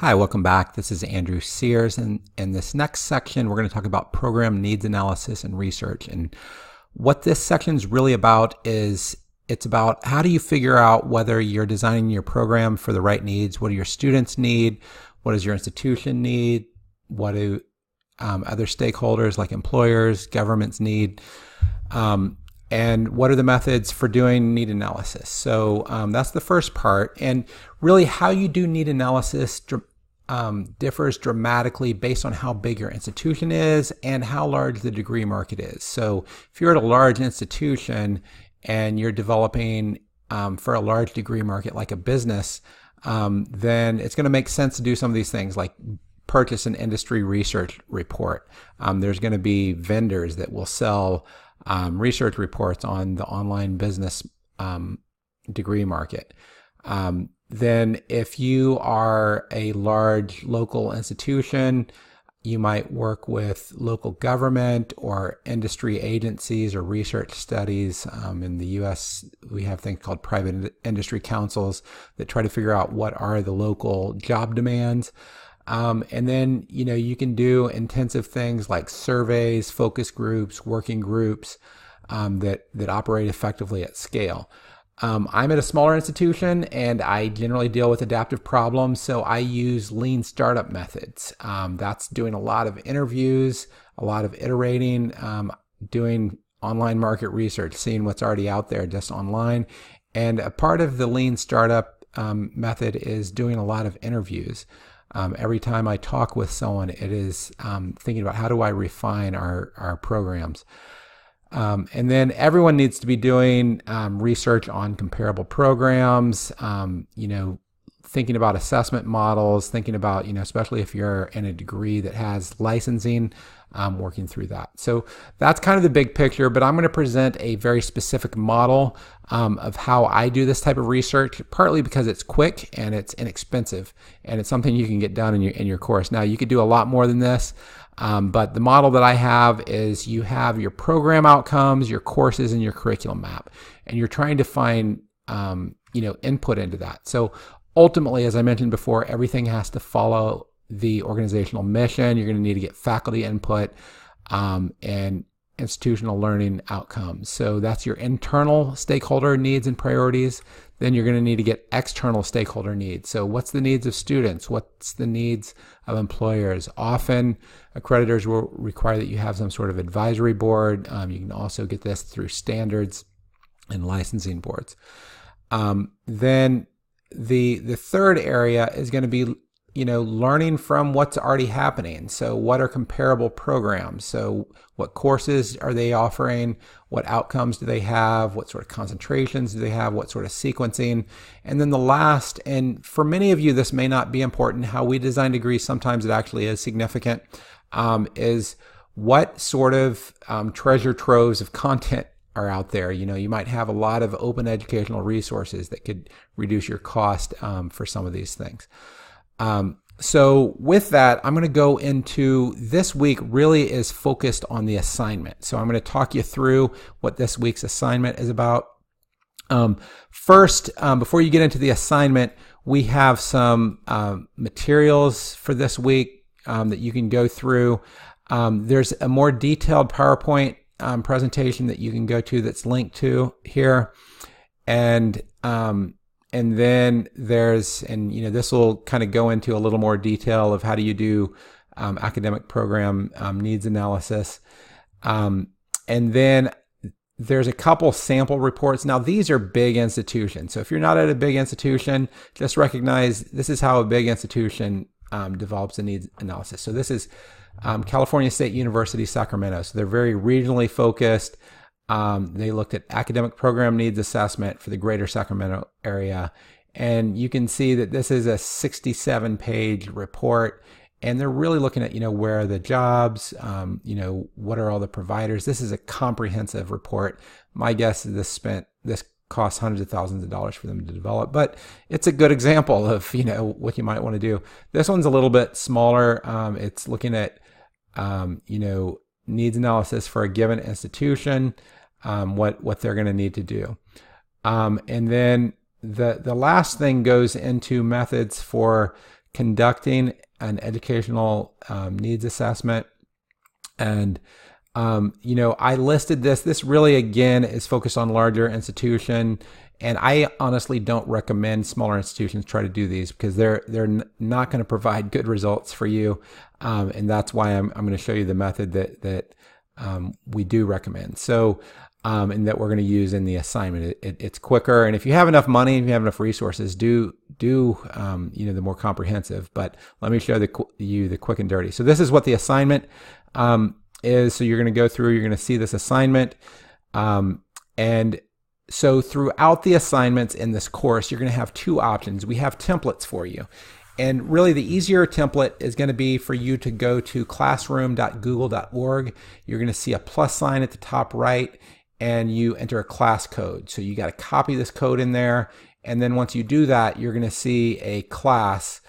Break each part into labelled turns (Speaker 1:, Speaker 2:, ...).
Speaker 1: Hi, welcome back. This is Andrew Sears, and in this next section, we're going to talk about program needs analysis and research. And what this section is really about is it's about how do you figure out whether you're designing your program for the right needs. What do your students need? What does your institution need? What do other stakeholders like employers, governments need? And what are the methods for doing need analysis? So that's the first part. And really how you do need analysis differs dramatically based on how big your institution is and how large the degree market is. So if you're at a large institution and you're developing for a large degree market like a business, then it's going to make sense to do some of these things like purchase an industry research report. There's going to be vendors that will sell research reports on the online business degree market. Then if you are a large local institution, you might work with local government or industry agencies or research studies. In the US, we have things called private industry councils that try to figure out what are the local job demands. And then, you can do intensive things like surveys, focus groups, working groups that operate effectively at scale. I'm at a smaller institution and I generally deal with adaptive problems, so I use lean startup methods. That's doing a lot of interviews, a lot of iterating, doing online market research, seeing what's already out there just online. And a part of the lean startup method is doing a lot of interviews. Every time I talk with someone, it is thinking about how do I refine our programs. And then everyone needs to be doing research on comparable programs, thinking about assessment models, thinking about, especially if you're in a degree that has licensing, working through that. So that's kind of the big picture, but I'm going to present a very specific model of how I do this type of research, partly because it's quick and it's inexpensive, and it's something you can get done in your course. Now, you could do a lot more than this, but the model that I have is you have your program outcomes, your courses, and your curriculum map, and you're trying to find input into that. So ultimately, as I mentioned before, everything has to follow the organizational mission. You're going to need to get faculty input and institutional learning outcomes. So that's your internal stakeholder needs and priorities. Then you're going to need to get external stakeholder needs. So what's the needs of students? What's the needs of employers? Often accreditors will require that you have some sort of advisory board. You can also get this through standards and licensing boards. Then the third area is going to be learning from what's already happening. So what are comparable programs? So what courses are they offering? What outcomes do they have? What sort of concentrations do they have? What sort of sequencing? And then the last, and for many of you, this may not be important, how we design degrees, sometimes it actually is significant, is what sort of treasure troves of content are out there. You might have a lot of open educational resources that could reduce your cost for some of these things. So with that, I'm going to go into this week really is focused on the assignment. So I'm going to talk you through what this week's assignment is about. First, before you get into the assignment, we have some materials for this week that you can go through. There's a more detailed PowerPoint presentation that you can go to that's linked to here. And then there's, this will kind of go into a little more detail of how do you do academic program needs analysis. And then there's a couple sample reports. Now, these are big institutions. So if you're not at a big institution, just recognize this is how a big institution develops a needs analysis. So this is California State University, Sacramento. So they're very regionally focused. They looked at academic program needs assessment for the greater Sacramento area. And you can see that this is a 67-page report. And they're really looking at, where are the jobs, what are all the providers. This is a comprehensive report. My guess is this cost hundreds of thousands of dollars for them to develop, but it's a good example of, what you might want to do. This one's a little bit smaller. It's looking at, needs analysis for a given institution, what they're going to need to do. And then the last thing goes into methods for conducting an educational needs assessment. And I listed this. This really, again, is focused on larger institution. And I honestly don't recommend smaller institutions try to do these because they're not going to provide good results for you. And that's why I'm going to show you the method that we do recommend. So, and that we're going to use in the assignment. It's quicker. And if you have enough money, if you have enough resources, do the more comprehensive. But let me show you the quick and dirty. So this is what the assignment is. So you're going to go through, you're going to see this assignment. And so throughout the assignments in this course, you're going to have two options. We have templates for you. And really the easier template is going to be for you to go to classroom.google.org. You're going to see a plus sign at the top right, and you enter a class code. So you got to copy this code in there. And then once you do that, you're going to see a class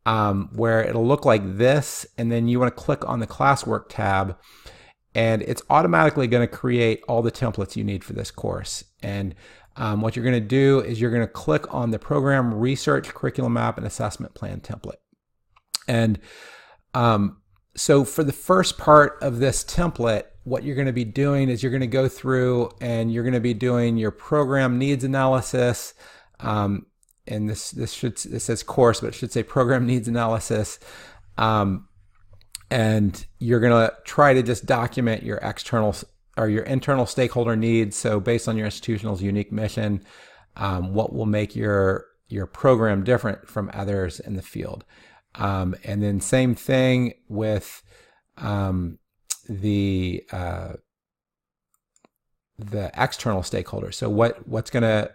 Speaker 1: where it'll look like this. And then you want to click on the classwork tab, and it's automatically going to create all the templates you need for this course. And what you're going to do is you're going to click on the program research, curriculum map, and assessment plan template. And so for the first part of this template, what you're going to be doing is you're going to go through and you're going to be doing your program needs analysis. And this says course, but it should say program needs analysis. And you're going to try to just document your external or your internal stakeholder needs. So based on your institutional's unique mission, what will make your program different from others in the field. And then same thing with the external stakeholders. So what's going to,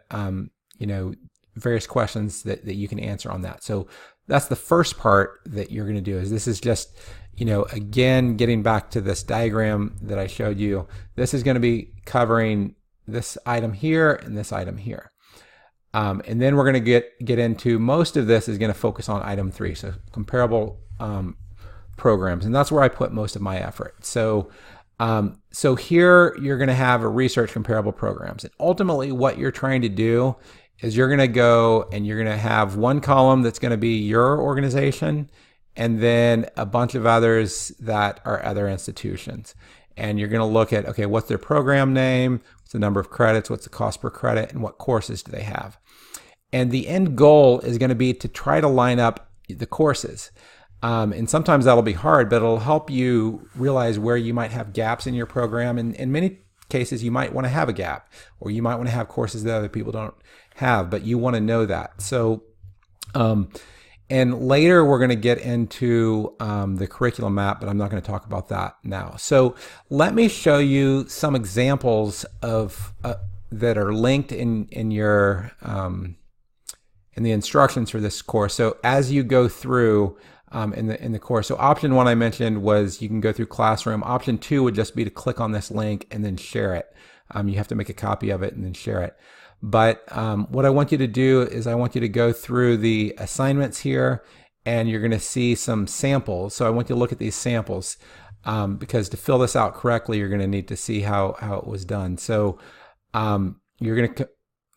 Speaker 1: various questions that you can answer on that. So that's the first part that you're going to do. Is this is just, again, getting back to this diagram that I showed you, this is going to be covering this item here and this item here. And then we're going to get into, most of this is going to focus on item 3, so comparable programs. And that's where I put most of my effort. So here you're going to have a research comparable programs. And ultimately what you're trying to do is you're going to go and you're going to have one column that's going to be your organization, and then a bunch of others that are other institutions. And you're going to look at, okay, what's their program name, what's the number of credits, what's the cost per credit, and what courses do they have. And the end goal is going to be to try to line up the courses. And sometimes that'll be hard, but it'll help you realize where you might have gaps in your program. And in many cases, you might want to have a gap, or you might want to have courses that other people don't have, but you want to know that. So, and later we're going to get into the curriculum map, but I'm not going to talk about that now. So let me show you some examples of that are linked in your in the instructions for this course. So as you go through in the course, so option 1 I mentioned was you can go through Classroom. Option 2 would just be to click on this link and then share it. You have to make a copy of it and then share it. But what I want you to do is I want you to go through the assignments here, and you're going to see some samples. So I want you to look at these samples because to fill this out correctly, you're going to need to see how it was done. So you're going to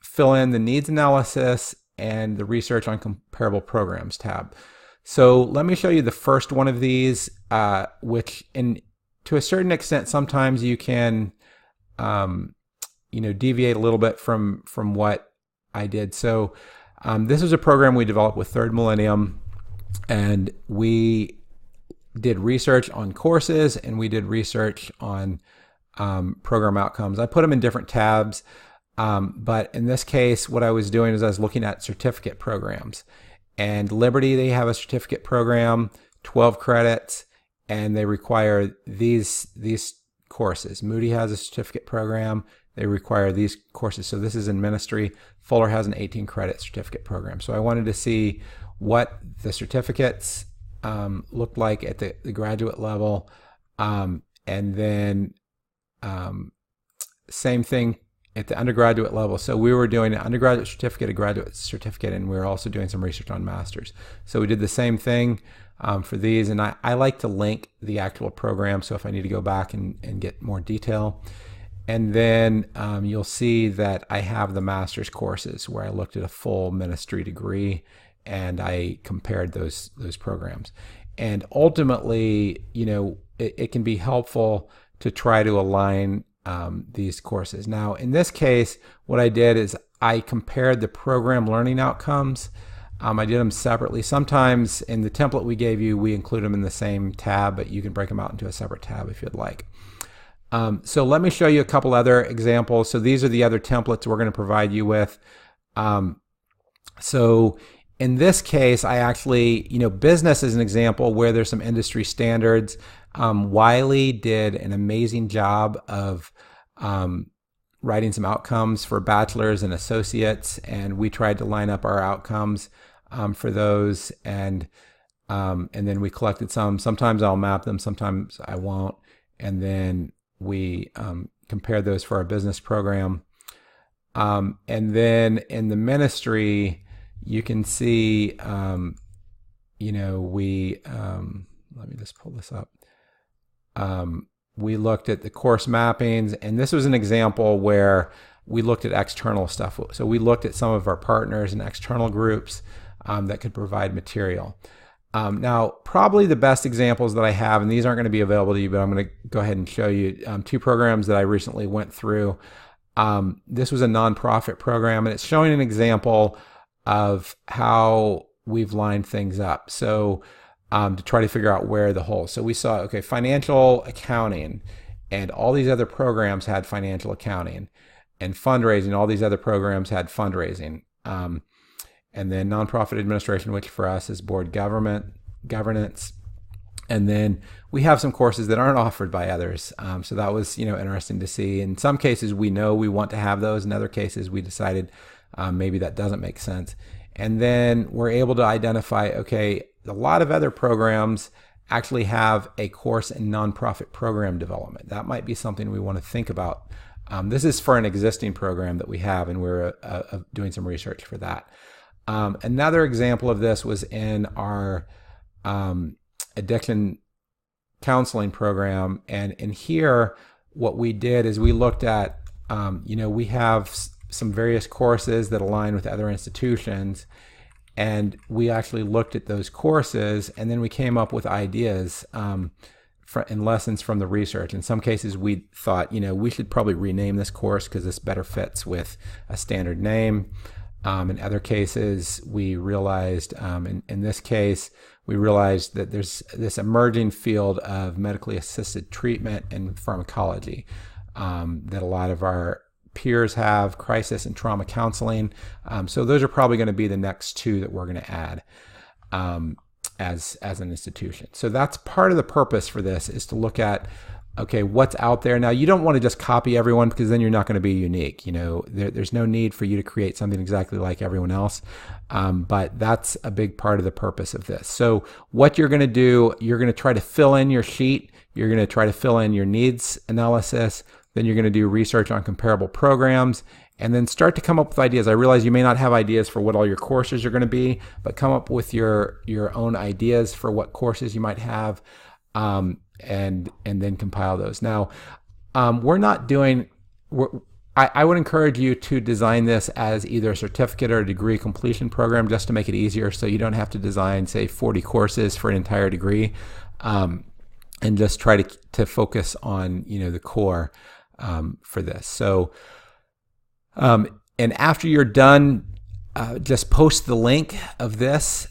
Speaker 1: fill in the needs analysis and the research on comparable programs tab. So let me show you the first one of these, which to a certain extent, sometimes you can deviate a little bit from what I did. So this is a program we developed with Third Millennium, and we did research on courses and we did research on program outcomes. I put them in different tabs, but in this case, what I was doing is I was looking at certificate programs. And Liberty, they have a certificate program, 12 credits, and they require these courses. Moody has a certificate program. They require these courses. So this is in ministry. Fuller has an 18 credit certificate program. So I wanted to see what the certificates looked like at the graduate level. And then same thing at the undergraduate level. So we were doing an undergraduate certificate, a graduate certificate, and we were also doing some research on masters. So we did the same thing for these. And I like to link the actual program. So if I need to go back and get more detail. And then you'll see that I have the master's courses where I looked at a full ministry degree, and I compared those programs. And ultimately, it can be helpful to try to align these courses. Now, in this case, what I did is I compared the program learning outcomes. I did them separately. Sometimes in the template we gave you, we include them in the same tab, but you can break them out into a separate tab if you'd like. So let me show you a couple other examples. So these are the other templates we're going to provide you with. So in this case, I actually, business is an example where there's some industry standards. Wiley did an amazing job of writing some outcomes for bachelors and associates, and we tried to line up our outcomes for those, and then we collected some. Sometimes I'll map them, sometimes I won't, and then we compared those for our business program. And then in the ministry, you can see, we, let me just pull this up. We looked at the course mappings, and this was an example where we looked at external stuff. So we looked at some of our partners and external groups that could provide material. Now, probably the best examples that I have, and these aren't going to be available to you, but I'm going to go ahead and show you two programs that I recently went through. This was a nonprofit program, and it's showing an example of how we've lined things up. So to try to figure out where the hole. So we saw, okay, financial accounting, and all these other programs had financial accounting, and fundraising, all these other programs had fundraising. And then nonprofit administration, which for us is board governance. And then we have some courses that aren't offered by others. So that was, interesting to see. In some cases, we know we want to have those. In other cases, we decided maybe that doesn't make sense. And then we're able to identify, okay, a lot of other programs actually have a course in nonprofit program development. That might be something we want to think about. This is for an existing program that we have, and we're doing some research for that. Another example of this was in our addiction counseling program, and in here what we did is we looked at we have some various courses that align with other institutions, and we actually looked at those courses, and then we came up with ideas and lessons from the research. In some cases we thought we should probably rename this course because this better fits with a standard name. In other cases, we realized, in this case, we realized that there's this emerging field of medically assisted treatment and pharmacology that a lot of our peers have, crisis and trauma counseling. So those are probably going to be the next two that we're going to add as an institution. So that's part of the purpose for this, is to look at, okay, what's out there. Now, you don't want to just copy everyone, because then you're not going to be unique. There's no need for you to create something exactly like everyone else. But that's a big part of the purpose of this. So what you're going to do, you're going to try to fill in your sheet. You're going to try to fill in your needs analysis. Then you're going to do research on comparable programs, and then start to come up with ideas. I realize you may not have ideas for what all your courses are going to be, but come up with your own ideas for what courses you might have. And then compile those. Now, we're not doing, I would encourage you to design this as either a certificate or a degree completion program, just to make it easier, so you don't have to design, say, 40 courses for an entire degree, and just try to focus on, the core for this. So, and after you're done, just post the link of this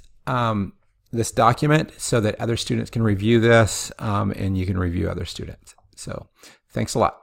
Speaker 1: document so that other students can review this, and you can review other students. So thanks a lot.